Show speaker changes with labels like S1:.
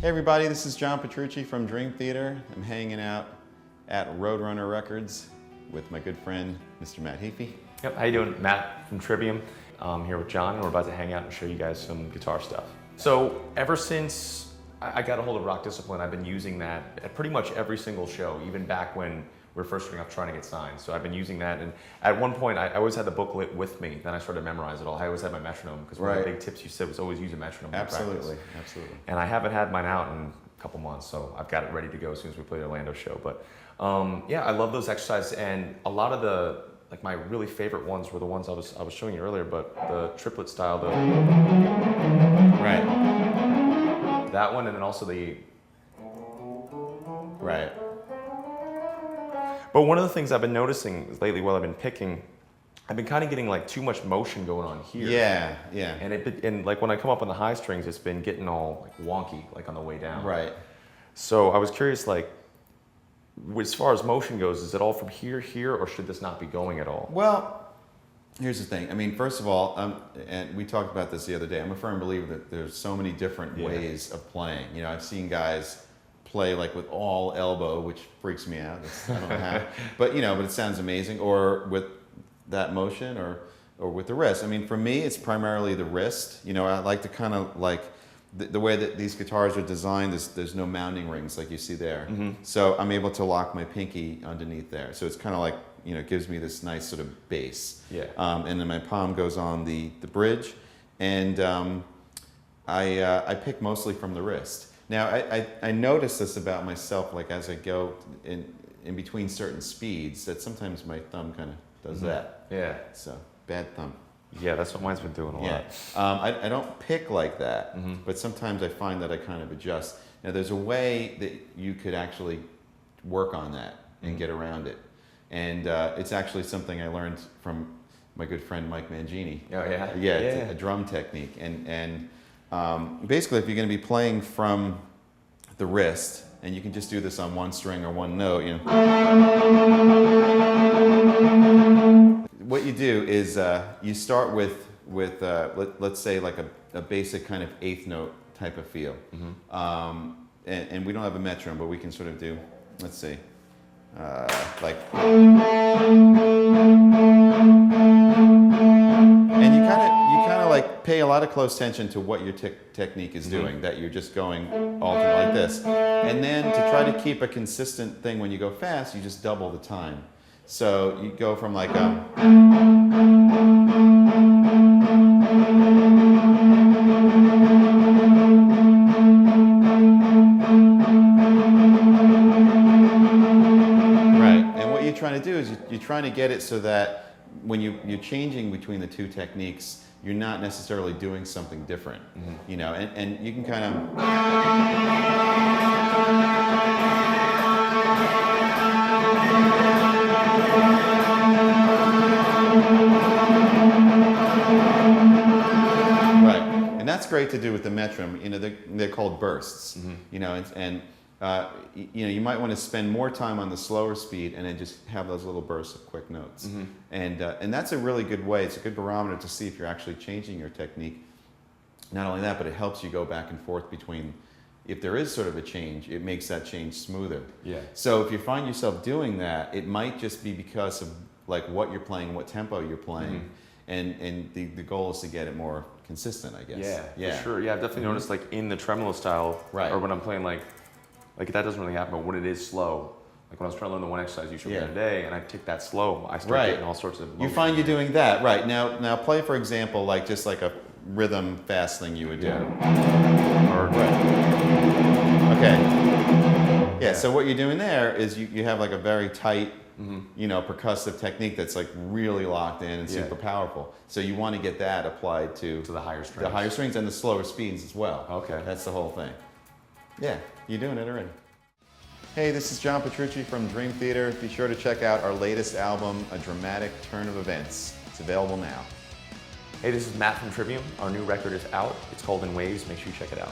S1: Hey everybody, this is John Petrucci from Dream Theater. I'm hanging out at Roadrunner Records with my good friend, Mr. Matt Heafy.
S2: Yep, how you doing? Matt from Trivium. I'm here with John, and we're about to hang out and show you guys some guitar stuff. So ever since I got a hold of Rock Discipline, I've been using that at pretty much every single show, even back when we were first starting off trying to get signed. So I've been using that, and at one point I always had the booklet with me. Then I started to memorize it all. I always had my metronome, because one of the big tips you said was always use a metronome.
S1: Absolutely, absolutely.
S2: And I haven't had mine out in a couple months, so I've got it ready to go as soon as we play the Orlando show. But yeah, I love those exercises, and a lot of the, like, my really favorite ones were the ones I was showing you earlier, but the triplet style,
S1: Right.
S2: that one, and then also the
S1: Right.
S2: But one of the things I've been noticing lately while I've been picking, I've been kind of getting like too much motion going on here.
S1: Yeah, yeah.
S2: And like when I come up on the high strings, it's been getting all like wonky, like on the way down.
S1: Right.
S2: So I was curious, like, as far as motion goes, is it all from here, or should this not be going at all?
S1: Well, here's the thing. I mean, first of all, and we talked about this the other day, I'm a firm believer that there's so many different ways of playing. You know, I've seen guys play like with all elbow, which freaks me out. I don't know how. But you know, but it sounds amazing. Or with that motion, or with the wrist. I mean, for me, it's primarily the wrist. You know, I like to kind of like the way that these guitars are designed. There's no mounting rings like you see there. So I'm able to lock my pinky underneath there. So it's kind of like, you know, it gives me this nice sort of bass.
S2: Yeah.
S1: And then my palm goes on the bridge, and I pick mostly from the wrist. Now, I notice this about myself, like as I go in between certain speeds, that sometimes my thumb kind of does that.
S2: Yeah.
S1: So, bad thumb.
S2: Yeah, that's what mine's been doing a lot.
S1: I don't pick like that, but sometimes I find that I kind of adjust. Now, there's a way that you could actually work on that and get around it. And it's actually something I learned from my good friend Mike Mangini.
S2: Oh, yeah?
S1: Yeah, it's a drum technique. And basically, if you're going to be playing from the wrist, and you can just do this on one string or one note, you know. What you do is you start with let's say like a basic kind of eighth note type of feel. And we don't have a metronome, but we can sort of do, let's see, like. And you kind of like pay a lot of close attention to what your technique is doing, that you're just going alternate like this. And then to try to keep a consistent thing when you go fast, you just double the time. So you go from like a... Right, and what you're trying to do is you're trying to get it so that when you're changing between the two techniques, you're not necessarily doing something different, you know, and you can kind of... Right, and that's great to do with the metronome. You know, they're called bursts, you know, and you know, you might want to spend more time on the slower speed and then just have those little bursts of quick notes. And that's a really good way. It's a good barometer to see if you're actually changing your technique. Not only that, but it helps you go back and forth between, if there is sort of a change, it makes that change smoother.
S2: Yeah.
S1: So if you find yourself doing that, it might just be because of like what you're playing, what tempo you're playing. And the goal is to get it more consistent, I guess.
S2: Yeah, for sure. Yeah, I've definitely noticed, like, in the tremolo style, or when I'm playing like that doesn't really happen, but when it is slow, like when I was trying to learn the one exercise you showed me the other day, and I take that slow, I start getting all sorts of motion.
S1: You find you're doing that, right. Now play, for example, like just like a rhythm fast thing you would do. Okay. Yeah, so what you're doing there is you have like a very tight, you know, percussive technique that's like really locked in and super powerful. So you want to get that applied to
S2: the higher strings.
S1: The higher strings and the slower speeds as well.
S2: Okay.
S1: That's the whole thing. Yeah, you're doing it already. Hey, this is John Petrucci from Dream Theater. Be sure to check out our latest album, A Dramatic Turn of Events. It's available now.
S2: Hey, this is Matt from Trivium. Our new record is out. It's called In Waves. Make sure you check it out.